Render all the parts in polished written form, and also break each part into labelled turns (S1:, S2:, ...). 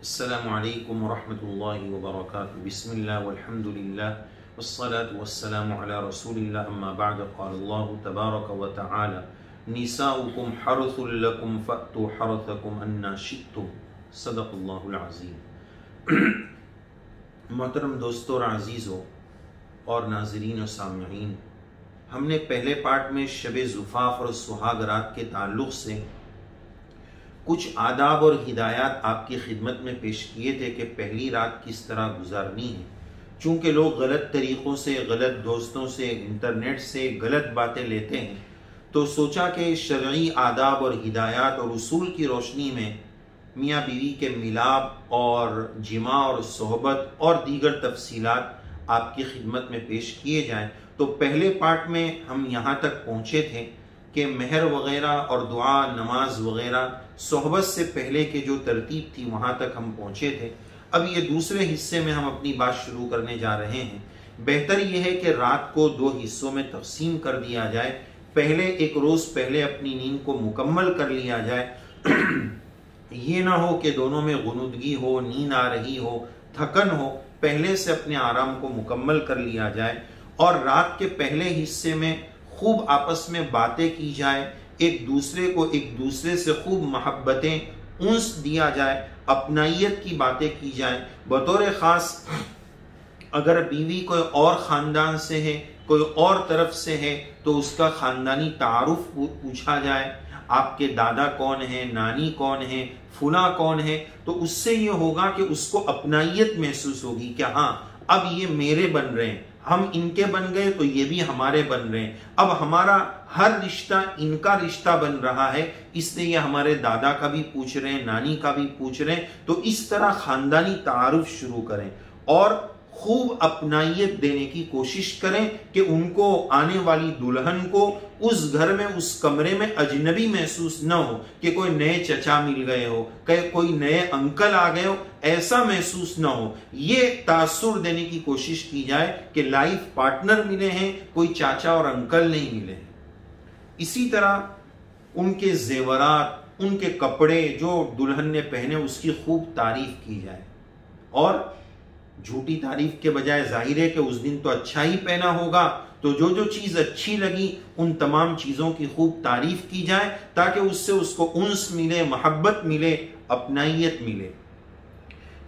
S1: अस्सलामु अलैकुम वरहमतुल्लाहि वबरकातुहू। बिस्मिल्लाह वल्हम्दुलिल्लाह वस्सलातु वस्सलामु अला रसूलिल्लाह अम्मा बअद। क़ालल्लाहु तबारक व तआला निसाउकुम हर्सुल लकुम फअतू हर्सकुम अन्ना शि'तुम। सदक़ल्लाहुल अज़ीम। मोहतरम दोस्तों और अज़ीज़ों और नाज़रीन और सामईन, हमने पहले पार्ट में शब ज़ुफ़ाफ़ और सुहाग रात के ताल्लुक़ से कुछ आदाब और हिदायत आपकी खिदमत में पेश किए थे कि पहली रात किस तरह गुजारनी है। चूँकि लोग गलत तरीक़ों से, गलत दोस्तों से, इंटरनेट से गलत बातें लेते हैं, तो सोचा कि शरई आदाब और हिदायत और उसूल की रोशनी में मियाँ बीवी के मिलाप और जिमा और सोहबत और दीगर तफसीलात आपकी खिदमत में पेश किए जाएं। तो पहले पार्ट में हम यहाँ तक पहुँचे थे कि मेहर वग़ैरह और दुआ, नमाज वग़ैरह, सोहबत से पहले के जो तरतीब थी वहाँ तक हम पहुँचे थे। अब ये दूसरे हिस्से में हम अपनी बात शुरू करने जा रहे हैं। बेहतर ये है कि रात को दो हिस्सों में तकसीम कर दिया जाए। पहले एक रोज़ पहले अपनी नींद को मुकम्मल कर लिया जाए। ये ना हो कि दोनों में गुनुदगी हो, नींद आ रही हो, थकन हो, पहले से अपने आराम को मुकम्मल कर लिया जाए और रात के पहले हिस्से में खूब आपस में बातें की जाए, एक दूसरे से खूब मोहब्बतें उन्स दिया जाए, अपनाइयत की बातें की जाए। बतौर ख़ास अगर बीवी कोई और ख़ानदान से है, कोई और तरफ से है, तो उसका ख़ानदानी तारुफ पूछा जाए। आपके दादा कौन है, नानी कौन है, फुला कौन है। तो उससे ये होगा कि उसको अपनाइयत महसूस होगी कि हाँ, अब ये मेरे बन रहे हैं, हम इनके बन गए तो ये भी हमारे बन रहे हैं। अब हमारा हर रिश्ता इनका रिश्ता बन रहा है, इसलिए ये हमारे दादा का भी पूछ रहे हैं, नानी का भी पूछ रहे हैं। तो इस तरह खानदानी तारुफ शुरू करें और खूब अपनाइयत देने की कोशिश करें कि उनको, आने वाली दुल्हन को उस घर में, उस कमरे में अजनबी महसूस न हो कि कोई नए चचा मिल गए हो, कोई नए अंकल आ गए हो, ऐसा महसूस न हो। ये तासुर देने की कोशिश की जाए कि लाइफ पार्टनर मिले हैं, कोई चाचा और अंकल नहीं मिले हैं। इसी तरह उनके जेवरात, उनके कपड़े जो दुल्हन ने पहने उसकी खूब तारीफ की जाए और झूठी तारीफ के बजाय जाहिर है कि उस दिन तो अच्छा ही पहना होगा, तो जो जो चीज अच्छी लगी उन तमाम चीजों की खूब तारीफ की जाए ताकि उससे उसको उन्स मिले, मोहब्बत मिले, अपनाइयत मिले।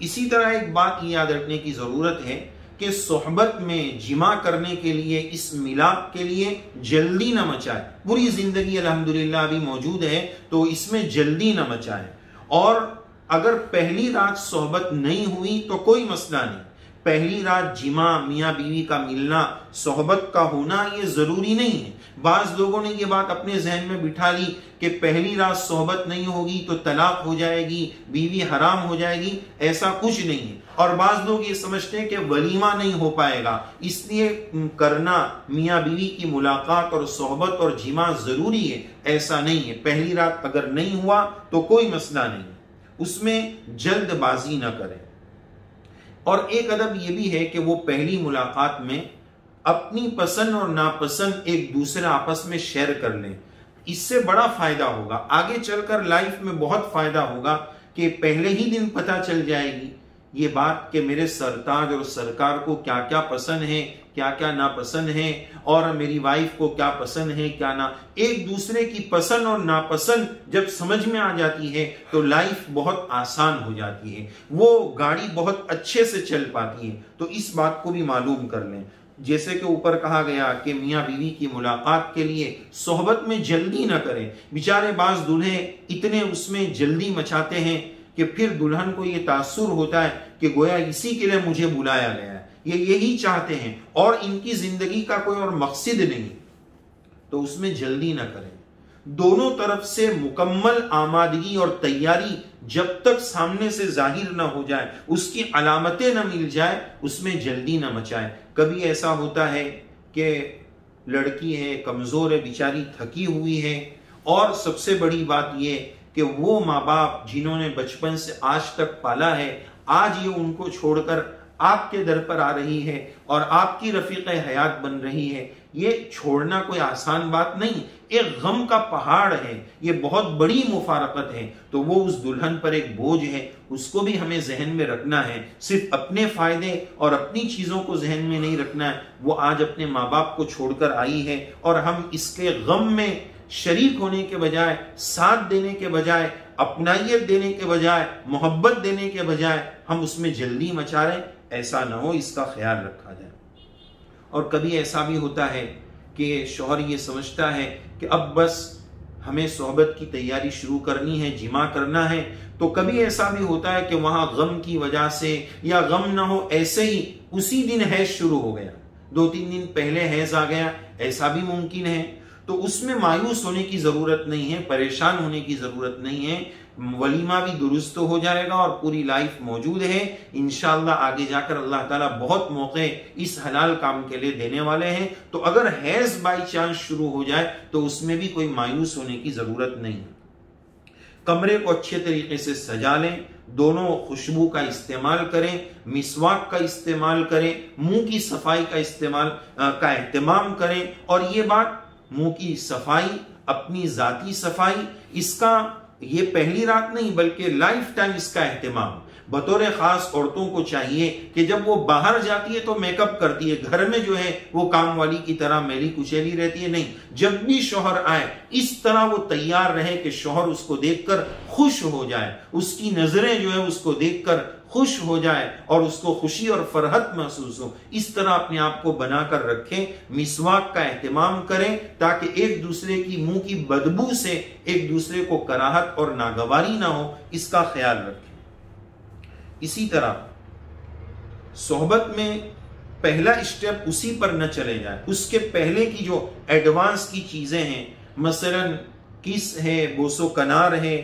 S1: इसी तरह एक बात याद रखने की जरूरत है कि सोहबत में जिमा करने के लिए, इस मिलाप के लिए जल्दी न मचाए। पूरी जिंदगी अल्हम्दुलिल्लाह अभी मौजूद है, तो इसमें जल्दी न मचाए। और अगर पहली रात सोहबत नहीं हुई तो कोई मसला नहीं। पहली रात जिमा, मियाँ बीवी का मिलना, सोहबत का होना ये जरूरी नहीं है। बाज लोगों ने ये बात अपने जहन में बिठा ली कि पहली रात सोहबत नहीं होगी तो तलाक हो जाएगी, बीवी हराम हो जाएगी। ऐसा कुछ नहीं है। और बाज लोग ये समझते हैं कि वलीमा नहीं हो पाएगा, इसलिए करना मियाँ बीवी की मुलाकात और सोहबत और जिमा जरूरी है। ऐसा नहीं है। पहली रात अगर नहीं हुआ तो कोई मसला नहीं, उसमें जल्दबाजी न करें। और एक अदब यह भी है कि वो पहली मुलाकात में अपनी पसंद और नापसंद एक दूसरे आपस में शेयर कर लें। इससे बड़ा फायदा होगा, आगे चलकर लाइफ में बहुत फायदा होगा कि पहले ही दिन पता चल जाएगी ये बात कि मेरे सरताज और सरकार को क्या क्या पसंद है, क्या क्या नापसंद है, और मेरी वाइफ को क्या पसंद है, क्या ना। एक दूसरे की पसंद और नापसंद जब समझ में आ जाती है तो लाइफ बहुत आसान हो जाती है, वो गाड़ी बहुत अच्छे से चल पाती है। तो इस बात को भी मालूम कर लें। जैसे कि ऊपर कहा गया कि मियाँ बीवी की मुलाकात के लिए सोहबत में जल्दी न करें। बेचारे बाज दूल्हे इतने उसमें जल्दी मचाते हैं कि फिर दुल्हन को ये तासुर होता है कि गोया इसी के लिए मुझे बुलाया गया है, ये यही चाहते हैं और इनकी जिंदगी का कोई और मकसद नहीं। तो उसमें जल्दी ना करें। दोनों तरफ से मुकम्मल आमादगी और तैयारी जब तक सामने से जाहिर ना हो जाए, उसकी अलामतें ना मिल जाए, उसमें जल्दी ना मचाए। कभी ऐसा होता है कि लड़की है, कमजोर है, बेचारी थकी हुई है, और सबसे बड़ी बात यह कि वो माँ बाप जिन्होंने बचपन से आज तक पाला है, आज ये उनको छोड़कर आपके दर पर आ रही है और आपकी रफीक हयात बन रही है। ये छोड़ना कोई आसान बात नहीं, एक गम का पहाड़ है, ये बहुत बड़ी मुफारकत है। तो वो उस दुल्हन पर एक बोझ है, उसको भी हमें जहन में रखना है। सिर्फ अपने फायदे और अपनी चीजों को जहन में नहीं रखना है। वो आज अपने माँ बाप को छोड़कर आई है और हम इसके गम में शरीक होने के बजाय, साथ देने के बजाय, अपनाइयत देने के बजाय, मोहब्बत देने के बजाय हम उसमें जल्दी मचा रहे, ऐसा ना हो, इसका ख्याल रखा जाए। और कभी ऐसा भी होता है कि शौहर ये समझता है कि अब बस हमें सोहबत की तैयारी शुरू करनी है, जिमा करना है। तो कभी ऐसा भी होता है कि वहां गम की वजह से, या गम ना हो ऐसे ही उसी दिन हैज शुरू हो गया, 2-3 दिन पहले हैज आ गया, ऐसा भी मुमकिन है। तो उसमें मायूस होने की जरूरत नहीं है, परेशान होने की जरूरत नहीं है। वलीमा भी दुरुस्त हो जाएगा और पूरी लाइफ मौजूद है। इंशाअल्लाह आगे जाकर अल्लाह ताला बहुत मौके इस हलाल काम के लिए देने वाले हैं। तो अगर हैज बाई चांस शुरू हो जाए तो उसमें भी कोई मायूस होने की जरूरत नहीं है। कमरे को अच्छे तरीके से सजा लें, दोनों खुशबू का इस्तेमाल करें, मिसवाक का इस्तेमाल करें, मुंह की सफाई का एहतमाम करें। और ये बात मुंह की सफाई, अपनी जाती सफाई, इसका ये पहली रात नहीं बल्कि लाइफ टाइम इसका एहतमाम। बतौर खास औरतों को चाहिए कि जब वो बाहर जाती है तो मेकअप करती है, घर में जो है वो काम वाली की तरह मैली कुचैली रहती है, नहीं। जब भी शौहर आए इस तरह वो तैयार रहे कि शौहर उसको देखकर खुश हो जाए, उसकी नजरें जो है उसको देखकर खुश हो जाए और उसको खुशी और फरहत महसूस हो। इस तरह अपने आप को बनाकर रखें। मिसवाक का एहतमाम करें ताकि एक दूसरे की मुंह की बदबू से एक दूसरे को कराहत और नागवारी ना हो, इसका ख्याल रखें। इसी तरह सोहबत में पहला स्टेप उसी पर न चले जाए, उसके पहले की जो एडवांस की चीजें हैं, मसलन किस है, बोसो कनार है,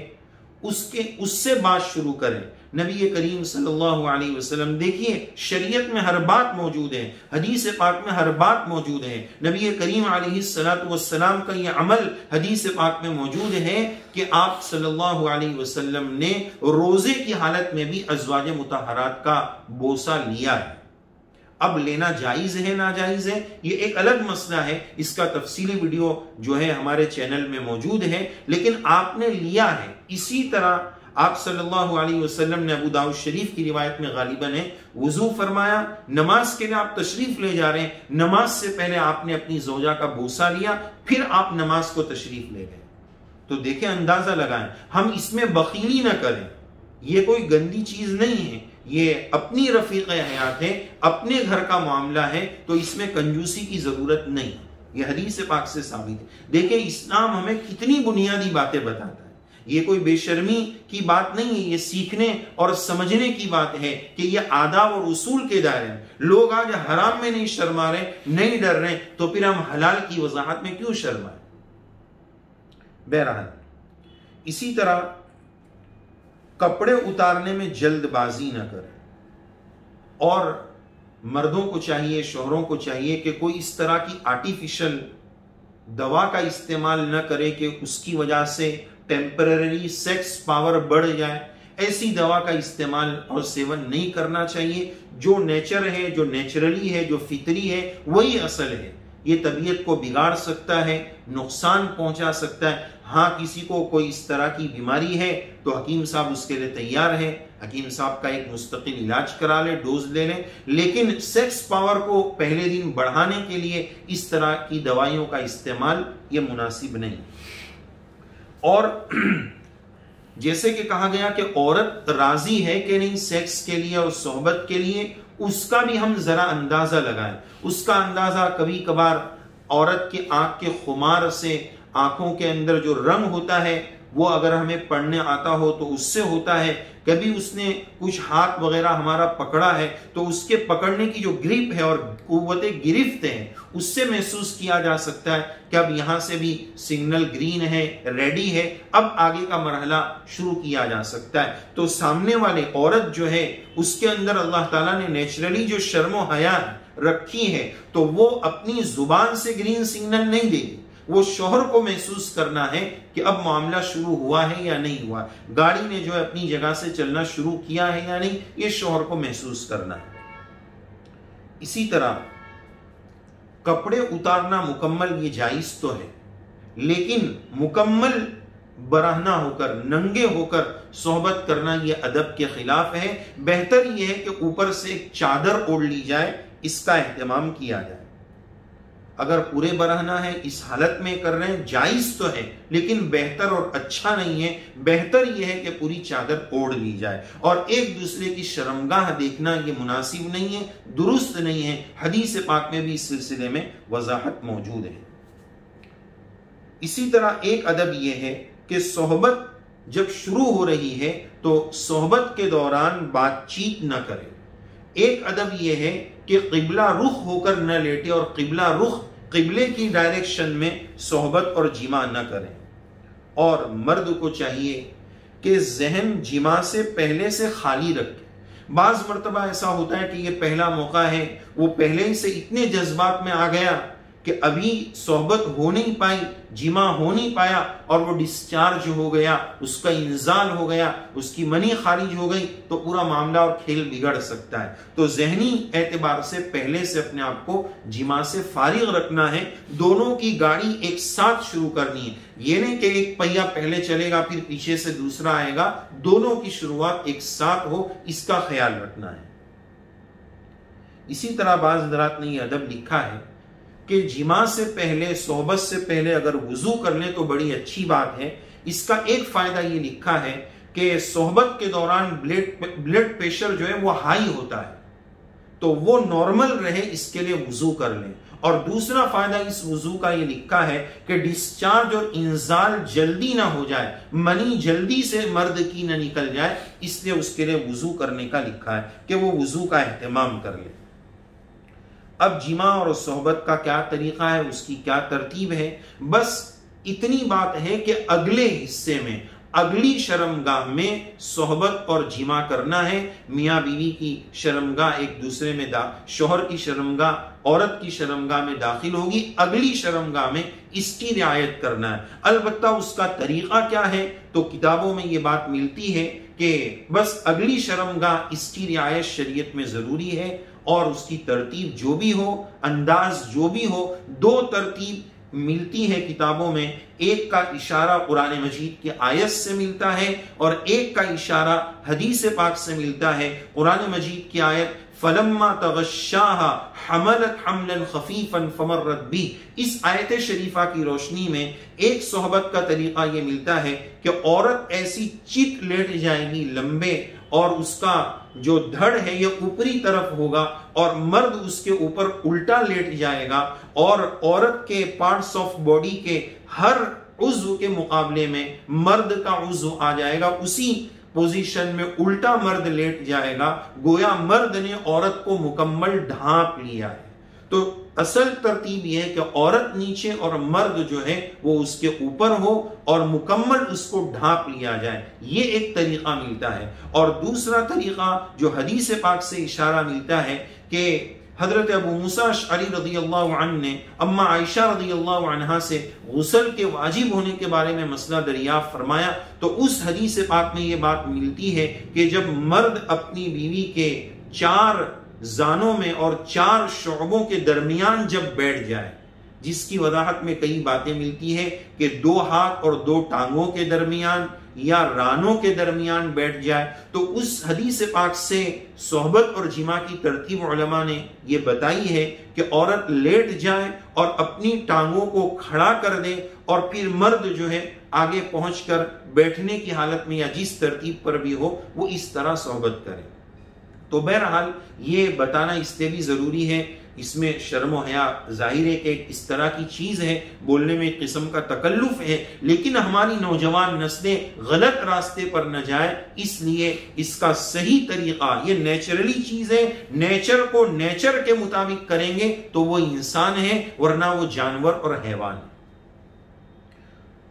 S1: उससे बात शुरू करें। नबी करीम सल्लल्लाहु अलैहि वसल्लम, देखिए शरीयत में हर बात मौजूद है, हदीस पाक में हर बात मौजूद है। नबी करीम अलैहिस्सलातु वस्सलाम का ये अमल हदीस पाक में मौजूद है कि आप सल्लल्लाहु अलैहि वसल्लम ने रोजे की हालत में भी अज़वाज मुतहरात का बोसा लिया है। अब लेना जायज है नाजायज है ये एक अलग मसला है, इसका तफसीली वीडियो जो है हमारे चैनल में मौजूद है, लेकिन आपने लिया है। इसी तरह आप सल्लल्लाहु अलैहि वसल्लम ने अबू दाऊद शरीफ की रिवायत में गालिबन है वुजू फरमाया, नमाज के लिए आप तशरीफ ले जा रहे हैं, नमाज से पहले आपने अपनी जोजा का बोसा लिया, फिर आप नमाज को तशरीफ ले गए। तो देखें, अंदाजा लगाएं, हम इसमें बखीली ना करें, ये कोई गंदी चीज नहीं है, ये अपनी रफीक हयात है, अपने घर का मामला है, तो इसमें कंजूसी की जरूरत नहीं। यह हदीस पाक से साबित है। देखिए, इस्लाम हमें कितनी बुनियादी बातें बताता है। ये कोई बेशर्मी की बात नहीं है, ये सीखने और समझने की बात है कि ये आदाब और उसूल के दायरे में। लोग आज हराम में नहीं शर्मा रहे, नहीं डर रहे, तो फिर हम हलाल की वजाहत में क्यों शर्माए। बहरहाल, इसी तरह कपड़े उतारने में जल्दबाजी न करें, और मर्दों को चाहिए, शौहरों को चाहिए कि कोई इस तरह की आर्टिफिशियल दवा का इस्तेमाल न करे कि उसकी वजह से टेम्पररी सेक्स पावर बढ़ जाए। ऐसी दवा का इस्तेमाल और सेवन नहीं करना चाहिए। जो नेचर है, जो नेचुरली है, जो फितरी है, वही असल है। ये तबीयत को बिगाड़ सकता है, नुकसान पहुंचा सकता है। हाँ, किसी को कोई इस तरह की बीमारी है तो हकीम साहब उसके लिए तैयार है, हकीम साहब का एक मुस्तकिल इलाज करा ले, डोज ले लें, लेकिन सेक्स पावर को पहले दिन बढ़ाने के लिए इस तरह की दवाइयों का इस्तेमाल ये मुनासिब नहीं। और जैसे कि कहा गया कि औरत राजी है कि नहीं सेक्स के लिए और सोहबत के लिए, उसका भी हम जरा अंदाजा लगाएं। उसका अंदाजा कभी कभार औरत के आंख के खुमार से, आंखों के अंदर जो रंग होता है वो अगर हमें पढ़ने आता हो तो उससे होता है। कभी उसने कुछ हाथ वगैरह हमारा पकड़ा है तो उसके पकड़ने की जो ग्रिप है और कुव्वते गिरफ्त है उससे महसूस किया जा सकता है कि अब यहां से भी सिग्नल ग्रीन है, रेडी है, अब आगे का मरहला शुरू किया जा सकता है। तो सामने वाले औरत जो है उसके अंदर अल्लाह ताला ने नेचुरली जो शर्मो हया रखी है, तो वो अपनी जुबान से ग्रीन सिग्नल नहीं देगी, वो शौहर को महसूस करना है कि अब मामला शुरू हुआ है या नहीं हुआ, गाड़ी ने जो है अपनी जगह से चलना शुरू किया है या नहीं, ये शौहर को महसूस करना है। इसी तरह कपड़े उतारना मुकम्मल ये जायज तो है, लेकिन मुकम्मल बरहना होकर, नंगे होकर सोहबत करना ये अदब के खिलाफ है। बेहतर ये है कि ऊपर से एक चादर ओढ़ ली जाए, इसका एहतमाम किया जाए। अगर पूरे बरहना है, इस हालत में कर रहे हैं, जायज तो है, लेकिन बेहतर और अच्छा नहीं है। बेहतर यह है कि पूरी चादर ओढ़ ली जाए। और एक दूसरे की शर्मगाह देखना ये मुनासिब नहीं है, दुरुस्त नहीं है। हदीस पाक में भी इस सिलसिले में वजाहत मौजूद है। इसी तरह एक अदब यह है कि सोहबत जब शुरू हो रही है तो सोहबत के दौरान बातचीत न करें। एक अदब यह है कि क़िबला रुख होकर न लेटे और क़िबला रुख, क़िबले की डायरेक्शन में सोहबत और जिमा न करें। और मर्द को चाहिए कि जहन जिमा से पहले से खाली रखे। बाज़ मर्तबा ऐसा होता है कि ये पहला मौका है, वो पहले ही से इतने जज्बात में आ गया कि अभी सोहबत हो नहीं पाई, जिमा हो नहीं पाया, और वो डिस्चार्ज हो गया, उसका इंजाल हो गया, उसकी मनी खारिज हो गई, तो पूरा मामला और खेल बिगड़ सकता है। तो जहनी एतबार से पहले से अपने आप को जिमा से फारिग रखना है। दोनों की गाड़ी एक साथ शुरू करनी है। ये नहीं कि एक पहिया पहले चलेगा फिर पीछे से दूसरा आएगा, दोनों की शुरुआत एक साथ हो, इसका ख्याल रखना है। इसी तरह बाज़ हज़रात ने यह अदब लिखा है कि जिमा से पहले, सोहबत से पहले अगर वुजू कर ले तो बड़ी अच्छी बात है। इसका एक फायदा ये लिखा है कि सोहबत के दौरान ब्लड प्रेशर जो है वो हाई होता है, तो वो नॉर्मल रहे, इसके लिए वुजू कर लें। और दूसरा फायदा इस वुजू का ये लिखा है कि डिस्चार्ज और इंजाल जल्दी ना हो जाए, मनी जल्दी से मर्द की ना निकल जाए, इसलिए उसके लिए वुजू करने का लिखा है कि वो वुजू का एहतमाम कर ले। अब जिमा और सोहबत का क्या तरीका है, उसकी क्या तरतीब है, बस इतनी बात है कि अगले हिस्से में, अगली शर्मगाह में सोहबत और जिमा करना है। मियाँ बीवी की शर्मगाह एक दूसरे में शोहर की शर्मगाह औरत की शर्मगाह में दाखिल होगी, अगली शर्मगाह में इसकी रियायत करना है। अलबत्ता उसका तरीका क्या है, तो किताबों में ये बात मिलती है कि बस अगली शर्मगाह इसकी रियायत शरीयत में जरूरी है, और उसकी तरतीब जो भी हो, अंदाज जो भी हो, दो तरतीब मिलती है किताबों में। एक का इशारा कुरान मजीद की आयत से मिलता है और एक का इशारा हदीस पाक से मिलता है। कुरान मजीद की आयत फलम्मा तगश्शाहा हमलत हमलन खफीफन फमर्रत बी, इस आयत शरीफा की रोशनी में एक सोहबत का तरीका ये मिलता है कि औरत ऐसी चित लेट जाएगी लंबे, और उसका जो धड़ है ये ऊपरी तरफ होगा और मर्द उसके ऊपर उल्टा लेट जाएगा, और औरत के पार्ट्स ऑफ बॉडी के हर उज़्व के मुकाबले में मर्द का उज़्व आ जाएगा, उसी पोजीशन में उल्टा मर्द लेट जाएगा, गोया मर्द ने औरत को मुकम्मल ढांप लिया है। तो असल तरतीब यह है कि औरत नीचे और मर्द जो है वो उसके ऊपर हो और मुकम्मल उसको ढांप लिया जाए, ये एक तरीका मिलता है। और दूसरा तरीका जो हदीस पाक से इशारा मिलता है कि हजरत अबू मूसा अशअरी रज़ियल्लाहु अन्हु ने अम्मा आयशा रज़ियल्लाहु अन्हा से गुस्ल के वाजिब होने के बारे में मसला दरियाफ्त फरमाया, तो उस हदीस पाक में ये बात मिलती है कि जब मर्द अपनी बीवी के 4 जानों में और 4 शोबों के दरमियान जब बैठ जाए, जिसकी वजाहत में कई बातें मिलती है कि 2 हाथ और 2 टांगों के दरमियान या रानों के दरमियान बैठ जाए, तो उस हदीस पाक से सोहबत और जिमा की तरतीब उलमा ने यह बताई है कि औरत लेट जाए और अपनी टांगों को खड़ा कर दे, और फिर मर्द जो है आगे पहुंचकर बैठने की हालत में या जिस तरतीब पर भी हो वो इस तरह सोहबत करे। तो बहरहाल ये बताना इसलिए भी जरूरी है, इसमें शर्म और हया जाहिर है कि इस तरह की चीज है, बोलने में एक किस्म का तकल्लुफ है, लेकिन हमारी नौजवान नस्लें गलत रास्ते पर न जाए, इसलिए इसका सही तरीका, ये नेचुरली चीज है, नेचर को नेचर के मुताबिक करेंगे तो वो इंसान है, वरना वो जानवर और हैवान है।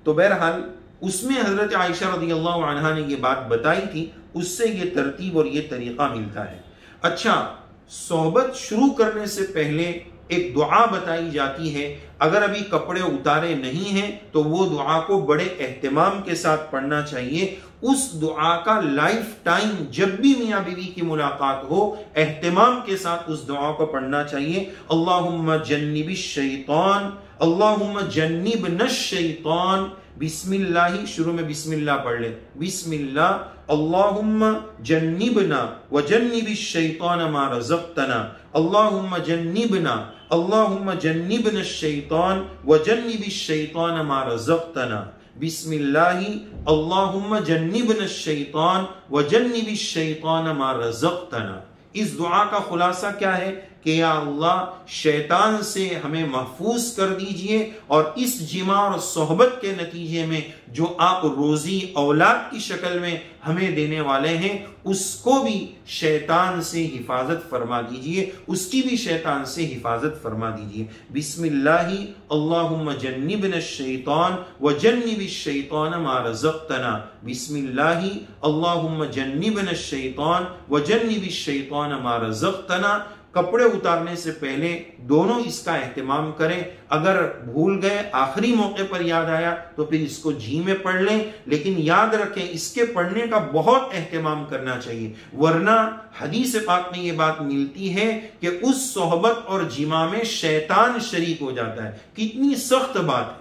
S1: तो बहरहाल उसमें हजरत आयशा रज़ियल्लाहु अन्हा ने ये बात बताई थी, उससे ये तरतीब और ये तरीका मिलता है। अच्छा, सोहबत शुरू करने से पहले एक दुआ बताई जाती है। अगर अभी कपड़े उतारे नहीं हैं तो वो दुआ को बड़े एहतिमाम के साथ पढ़ना चाहिए। उस दुआ का लाइफ टाइम जब भी मियाँ बीवी की मुलाकात हो एहतिमाम के साथ उस दुआ को पढ़ना चाहिए। अल्लाहुम्मा जन्निबिश शैतान, अल्लाहुम्मा जन्निबनश शैतान, बिस्मिल्लाह, शुरू में बिस्मिल्लाह पढ़ ले, बिस्मिल्लाह, अल्लाहुम्मा जन्निबना व जन्निबिश शैतान मा रज़क़तना, अल्लाहुम्मा जन्निबना, अल्लाहुम्मा जन्निबनश शैतान व जन्निबिश शैतान मा रज़क़तना, बिस्मिल्लाहि अल्लाहुम्मा जन्निबनश शैतान व जन्निबिश शैतान मा रज़क़तना। इस दुआ का खुलासा क्या है कि या अल्लाह शैतान से हमें महफूज कर दीजिए और इस जिमा और सोहबत के नतीजे में जो आप रोजी औलाद की शक्ल में हमें देने वाले हैं उसको भी शैतान से हिफाजत फरमा दीजिए, उसकी भी शैतान से हिफाजत फरमा दीजिए। बिस्मिल्लाहि अल्लाहुम्मा जन्निबनश शैतान व जन्निबिश शैतान मा रज़क़तना, बिस्मिल्लाहि अल्लाहुम्मा जन्निबनश शैतान व जन्निबिश शैतान मा रज़क़तना। कपड़े उतारने से पहले दोनों इसका एहतिमाम करें। अगर भूल गए, आखिरी मौके पर याद आया तो फिर इसको जी में पढ़ लें, लेकिन याद रखें इसके पढ़ने का बहुत एहतिमाम करना चाहिए, वरना हदीस पाक में ये बात मिलती है कि उस सोहबत और जिमा में शैतान शरीक हो जाता है। कितनी सख्त बात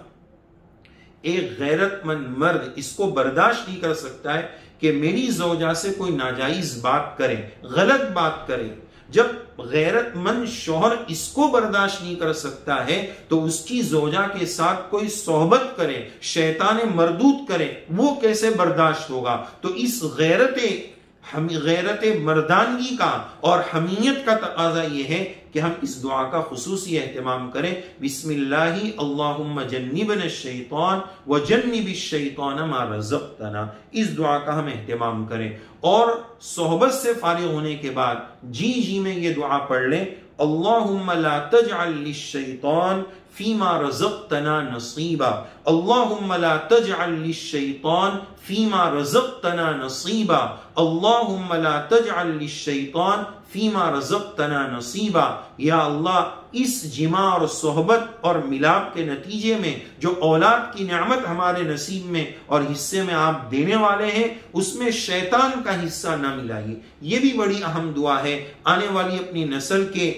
S1: है। एक गैरतमंद मर्द इसको बर्दाश्त नहीं कर सकता है कि मेरी ज़ौजा से कोई नाजायज बात करे, गलत बात करे। जब गैरतमंद शौहर इसको बर्दाश्त नहीं कर सकता है तो उसकी ज़ौजा के साथ कोई सोहबत करे, शैतान मरदूद करे, वो कैसे बर्दाश्त होगा। तो इस गैरत मर्दानगी का और हमीयत का तकाजा यह है कि हम इस दुआ का खुसूसी एहतिमाम करें। बिस्मिल्लाहि अल्लाहुम्मा जन्निबनश शैतान व जन्निबिश शैतान मा रज़क़तना। इस दुआ का हम एहतिमाम करें और सोहबत से फारिग होने के बाद जी जी में ये दुआ पढ़ लें। अल्लाहुम्मा ला तजअल लिश-शैतान फीमा रज़क़तना नसीबा, अल्लाहुम्मा ला तजअल लिश-शैतान फीमा रज़क़तना नसीबा, अल्लाहुम्मा ला तजअल लिश-शैतान फीमा रज़क़तना नसीबा। या अल्लाह इस जिमा और सोहबत और मिलाप के नतीजे में जो औलाद की नेमत हमारे नसीब में और हिस्से में आप देने वाले हैं उसमें शैतान का हिस्सा न मिलाइए। ये भी बड़ी अहम दुआ है, आने वाली अपनी नस्ल के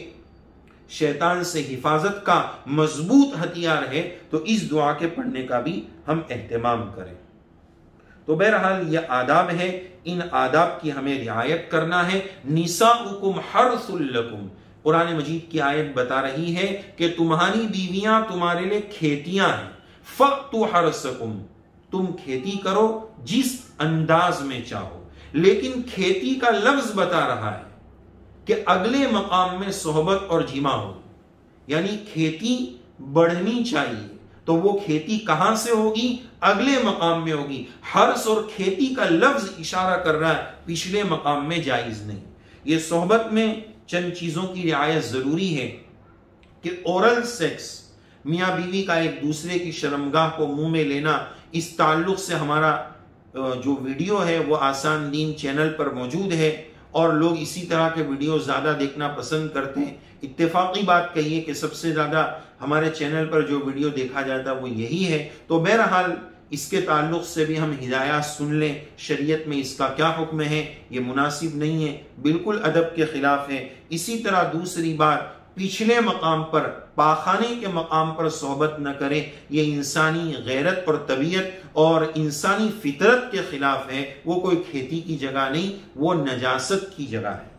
S1: शैतान से हिफाजत का मजबूत हथियार है। तो इस दुआ के पढ़ने का भी हम एहतिमाम करें। तो बहरहाल ये आदाब है, इन आदाब की हमें रियायत करना है। निसाउकुम हर्सुल लकुम, कुरान मजीद की आयत बता रही है कि तुम्हारी बीवियां तुम्हारे लिए खेतियां हैं। फअतु हर्सकुम, तुम खेती करो जिस अंदाज में चाहो। लेकिन खेती का लफ्ज बता रहा है कि अगले मकाम में सोहबत और जिमा हो, यानी खेती बढ़नी चाहिए। तो वो खेती कहां से होगी? अगले मकाम में होगी। हर्स और खेती का लफ्ज इशारा कर रहा है पिछले मकाम में जायज नहीं। ये सोहबत में चंद चीजों की रियायत जरूरी है कि ओरल सेक्स, मियां बीवी का एक दूसरे की शर्मगाह को मुंह में लेना, इस ताल्लुक से हमारा जो वीडियो है वो आसान दीन चैनल पर मौजूद है और लोग इसी तरह के वीडियो ज्यादा देखना पसंद करते हैं। इत्तेफाकी बात कहिए कि सबसे ज्यादा हमारे चैनल पर जो वीडियो देखा जाता है वो यही है। तो बहरहाल इसके ताल्लुक से भी हम हिदायत सुन लें, शरीयत में इसका क्या हुक्म है। ये मुनासिब नहीं है, बिल्कुल अदब के खिलाफ है। इसी तरह दूसरी बात, पिछले मकाम पर, पाखाने के मकाम पर सोहबत न करे। ये इंसानी गैरत और तबीयत और इंसानी फितरत के खिलाफ है। वो कोई खेती की जगह नहीं, वो नजासत की जगह है।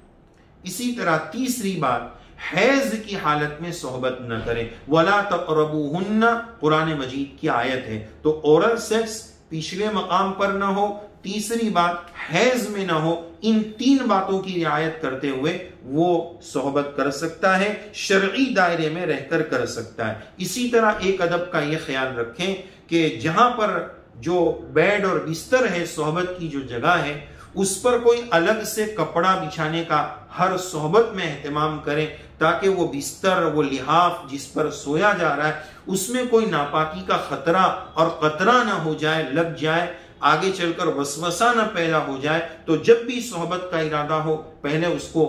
S1: इसी तरह तीसरी बात, हैज की हालत में सोहबत न करें। वला तक़रबूहुन्ना, कुरान मजीद की आयत है। तो ओरल सेक्स पिछले मकाम पर न हो, तीसरी बात हैज में ना हो। इन तीन बातों की रियायत करते हुए वो सोहबत कर सकता है, शरई दायरे में रहकर कर सकता है। इसी तरह एक अदब का यह ख्याल रखें कि जहां पर जो बेड और बिस्तर है, सोहबत की जो जगह है, उस पर कोई अलग से कपड़ा बिछाने का हर सोहबत में एहतमाम करें, ताकि वो बिस्तर, वो लिहाफ जिस पर सोया जा रहा है, उसमें कोई नापाकी का खतरा और कतरा ना हो जाए, लग जाए, आगे चलकर वसवसा न पैदा हो जाए। तो जब भी सोहबत का इरादा हो, पहले उसको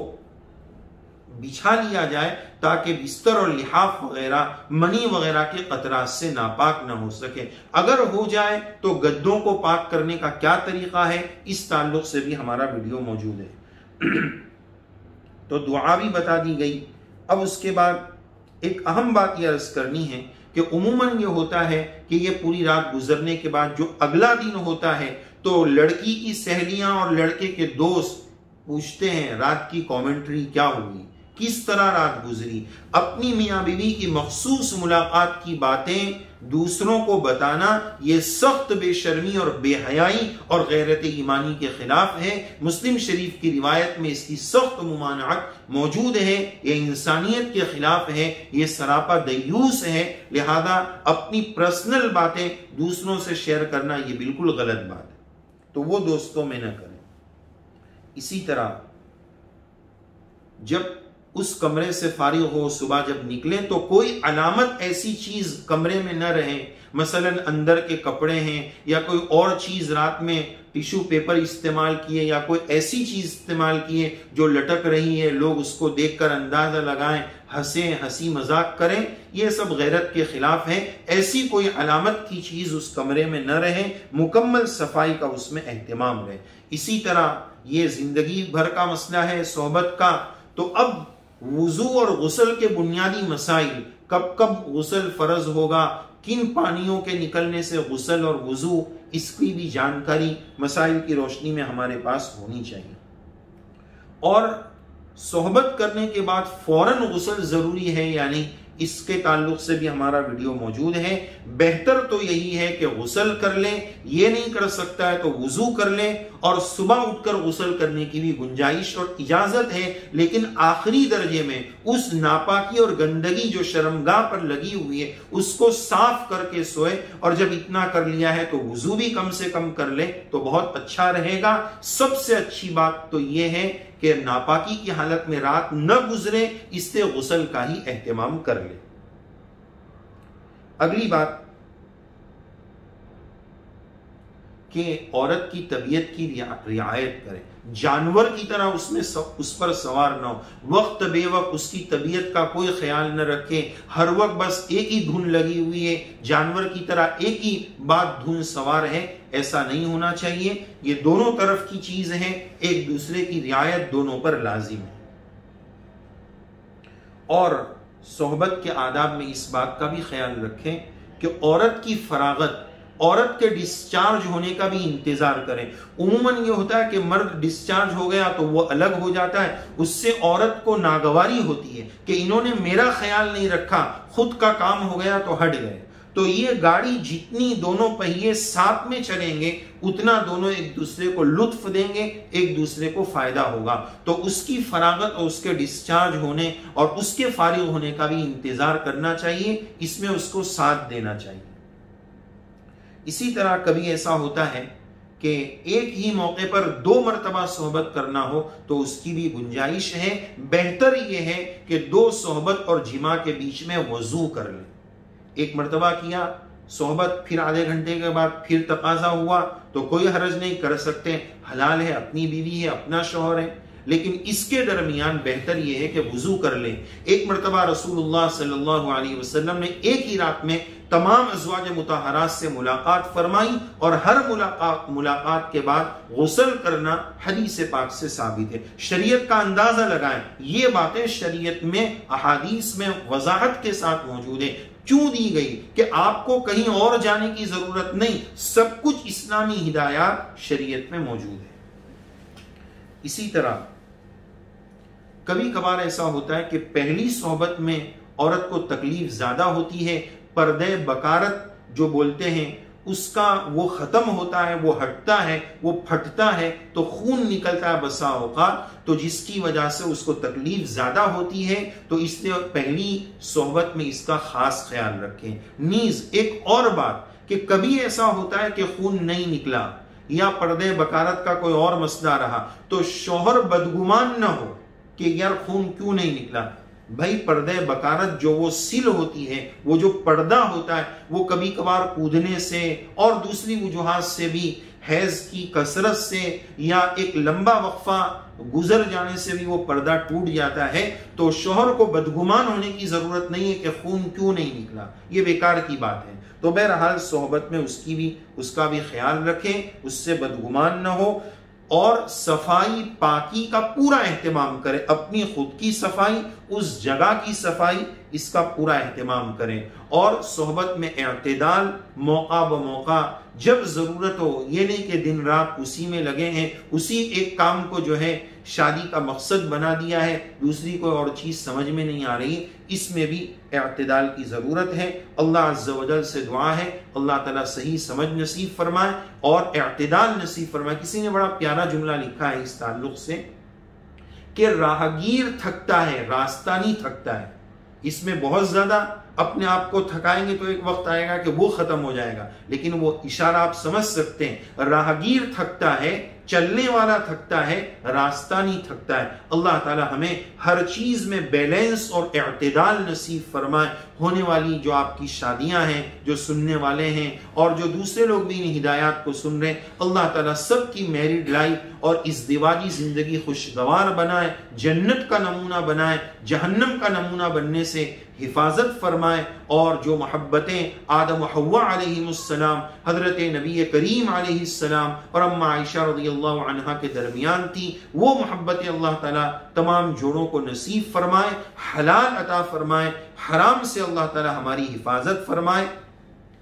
S1: बिछा लिया जाए ताकि बिस्तर और लिहाफ वगैरह मनी वगैरह के कतरात से नापाक ना हो सके। अगर हो जाए तो गद्दों को पाक करने का क्या तरीका है, इस ताल्लुक से भी हमारा वीडियो मौजूद है। तो दुआ भी बता दी गई। अब उसके बाद एक अहम बात यह अर्ज करनी है कि उमूमन ये होता है कि ये पूरी रात गुजरने के बाद जो अगला दिन होता है तो लड़की की सहेलियां और लड़के के दोस्त पूछते हैं रात की कमेंट्री क्या हुई, किस तरह रात गुजरी। अपनी मियाँ बीवी की मखसूस मुलाकात की बातें दूसरों को बताना ये सख्त बेशर्मी और बेहयाई और गैरत ईमानी के खिलाफ है। मुस्लिम शरीफ की रिवायत में इसकी सख्त मुमानअत मौजूद है। ये इंसानियत के खिलाफ है, ये सरापा दयूस है। लिहाजा अपनी पर्सनल बातें दूसरों से शेयर करना ये बिल्कुल गलत बात है, तो वो दोस्तों में न करें। इसी तरह जब उस कमरे से फारिग हो, सुबह जब निकले तो कोई अलामत ऐसी चीज कमरे में न रहे, मसलन अंदर के कपड़े हैं या कोई और चीज, रात में टिश्यू पेपर इस्तेमाल किए या कोई ऐसी चीज इस्तेमाल किए जो लटक रही है, लोग उसको देखकर अंदाजा लगाएं, हंसे, हंसी मजाक करें, ये सब गैरत के खिलाफ है। ऐसी कोई अलामत की चीज उस कमरे में न रहे, मुकम्मल सफाई का उसमें एहतमाम रहे। इसी तरह ये जिंदगी भर का मसला है सोहबत का। तो अब वुजू और गुस्ल के बुनियादी मसाइल, कब कब गुस्ल फर्ज होगा, किन पानियों के निकलने से गुस्ल और वुजू, इसकी भी जानकारी मसाइल की रोशनी में हमारे पास होनी चाहिए। और सोहबत करने के बाद फौरन गुस्ल जरूरी है यानी, इसके ताल्लुक से भी हमारा वीडियो मौजूद है। बेहतर तो यही है कि गुस्ल कर लें, ये नहीं कर सकता है तो वुजू कर लें, और सुबह उठकर गुस्ल करने की भी गुंजाइश और इजाजत है। लेकिन आखिरी दर्जे में उस नापाकी और गंदगी जो शर्मगाह पर लगी हुई है उसको साफ करके सोए, और जब इतना कर लिया है तो वुजू भी कम से कम कर ले तो बहुत अच्छा रहेगा। सबसे अच्छी बात तो यह है कि नापाकी की हालत में रात न गुजरे, इससे गुस्ल का ही एहतमाम कर ले। अगली बात कि औरत की तबीयत की रियायत करें, जानवर की तरह उस पर सवार ना हो, वक्त बेवक्त उसकी तबीयत का कोई ख्याल न रखे, हर वक्त बस एक ही धुन लगी हुई है, जानवर की तरह एक ही बात धुन सवार है, ऐसा नहीं होना चाहिए। ये दोनों तरफ की चीज है, एक दूसरे की रियायत दोनों पर लाजिम है। और सोहबत के आदाब में इस बात का भी ख्याल रखें कि औरत की फरागत, औरत के डिस्चार्ज होने का भी इंतजार करें। उम्मन ये होता है कि मर्द डिस्चार्ज हो गया तो वो अलग हो जाता है, उससे औरत को नागवारी होती है कि इन्होंने मेरा ख्याल नहीं रखा, खुद का काम हो गया तो हट गए। तो ये गाड़ी जितनी दोनों पहिए साथ में चलेंगे उतना दोनों एक दूसरे को लुत्फ देंगे, एक दूसरे को फायदा होगा। तो उसकी फरागत और उसके डिस्चार्ज होने और उसके फारिग होने का भी इंतजार करना चाहिए, इसमें उसको साथ देना चाहिए। इसी तरह कभी ऐसा होता है कि एक ही मौके पर 2 मरतबा सोहबत करना हो तो उसकी भी गुंजाइश है। बेहतर यह है कि 2 सोहबत और जिमा के बीच में वजू कर लें। एक मरतबा किया सोहबत, फिर आधे घंटे के बाद फिर तकाजा हुआ तो कोई हरज नहीं, कर सकते, हलाल है, अपनी बीवी है, अपना शौहर है। लेकिन इसके दरमियान बेहतर यह है कि वुजू कर लें। एक मरतबा रसूलुल्लाह सल्लल्लाहु अलैहि वसल्लम ने एक ही रात में तमाम अज़वाज मुतहरात से मुलाकात फरमाई और हर मुलाकात के बाद गुस्ल करना हदीस पाक से साबित है। शरीयत का अंदाजा लगाएं, ये बातें शरीयत में अहादीस में वजाहत के साथ मौजूद है। क्यों दी गई कि आपको कहीं और जाने की जरूरत नहीं, सब कुछ इस्लामी हिदायत शरीयत में मौजूद है। इसी तरह कभी कभार ऐसा होता है कि पहली सोहबत में औरत को तकलीफ ज्यादा होती है, पर्दे बकारत जो बोलते हैं उसका वो खत्म होता है, वो हटता है, वो फटता है तो खून निकलता है बसा औकात, तो जिसकी वजह से उसको तकलीफ ज्यादा होती है। तो इसलिए पहली सोहबत में इसका खास ख्याल रखें। नीज एक और बात कि कभी ऐसा होता है कि खून नहीं निकला या पर्दे बकारत का कोई और मसला रहा तो शौहर बदगुमान न हो कि यार खून क्यों नहीं निकला। भाई पर्दे बकारत जो वो सिल होती है, वो जो पर्दा होता है, वो कभी कभार कूदने से और दूसरी वजूहात से भी हैज की कसरत से या एक लंबा वक्फा गुजर जाने से भी वो पर्दा टूट जाता है, तो शोहर को बदगुमान होने की जरूरत नहीं है कि खून क्यों नहीं निकला, ये बेकार की बात है। तो बहरहाल सोहबत में उसका भी ख्याल रखें, उससे बदगुमान न हो, और सफाई पाकी का पूरा एहतमाम करें, अपनी खुद की सफाई, उस जगह की सफाई, इसका पूरा एहतमाम करें। और सोहबत में इअ्तिदाल, मौका ब मौका, जब जरूरत हो, ये नहीं कि दिन रात उसी में लगे हैं, उसी एक काम को जो है शादी का मकसद बना दिया है, दूसरी कोई और चीज समझ में नहीं आ रही, इसमें भी इअ्तिदाल की जरूरत है। अल्लाह अज़्ज़ व जल से दुआ है अल्लाह ताला सही समझ नसीब फरमाए और इअ्तिदाल नसीब फरमाए। किसी ने बड़ा प्यारा जुमला लिखा है इस ताल्लुक से कि राहगीर थकता है, रास्ता नहीं थकता है। इसमें बहुत ज्यादा अपने आप को थकाएंगे तो एक वक्त आएगा कि वो खत्म हो जाएगा, लेकिन वो इशारा आप समझ सकते हैं। राहगीर थकता है, चलने वाला थकता है, रास्ता नहीं थकता है। अल्लाह ताला हमें हर चीज में बैलेंस और इअ्तिदाल नसीब फरमाए। होने वाली जो आपकी शादियां हैं, जो सुनने वाले हैं और जो दूसरे लोग भी इन हिदायत को सुन रहे हैं, अल्लाह ताला सबकी मैरिड लाइफ और इज़्दिवाजी जिंदगी खुशगवार बनाए, जन्नत का नमूना बनाए, जहन्नम का नमूना बनने से हिफाजत फरमाए। और जो मोहब्बतें आदम व हव्वा अलैहिमुस्सलाम, हजरत नबी करीम अलैहिस्सलाम और अम्मा आयशा रज़ियल्लाहु अन्हा के दरमियान थी, वो मोहब्बतें अल्लाह ताला तमाम जोड़ों को नसीब फरमाए, हलाल अता फरमाए, हराम से अल्लाह ताला हमारी हिफाजत फरमाए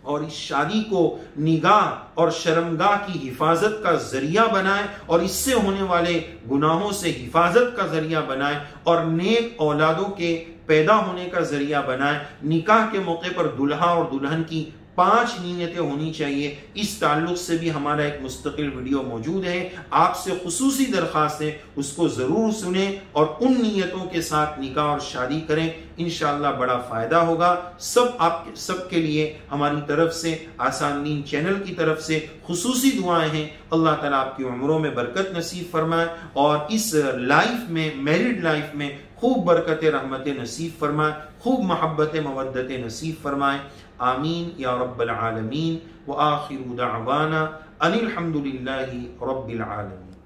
S1: और इस शादी को निगाह और शर्मगाह की हिफाजत का जरिया बनाए और इससे होने वाले गुनाहों से हिफाजत का जरिया बनाए और नेक औलादों के पैदा होने का जरिया बनाए। निकाह के मौके पर दुल्हा और दुल्हन की 5 नीयतें होनी चाहिए। इस ताल्लुक से भी हमारा एक मुस्तकिल वीडियो मौजूद है, आपसे खुसूसी दरख्वास्त है, उसको जरूर सुने और उन नीयतों के साथ निकाह और शादी करें। इंशाअल्लाह बड़ा फायदा होगा। सबके लिए हमारी तरफ से, आसान दीन चैनल की तरफ से खुसूसी दुआएं हैं। अल्लाह ताला आपकी उम्रों में बरकत नसीब फरमाए और इस लाइफ में, मैरिड लाइफ में खूब बरकत रहमत नसीब फरमाए, खूब मोहब्बत मवद्दत नसीब फरमाए। आमीन या रब्बल आलमीन। व आखिरु दअवाना अनिल हम्दुलिल्लाहि रब्बिल आलमीन।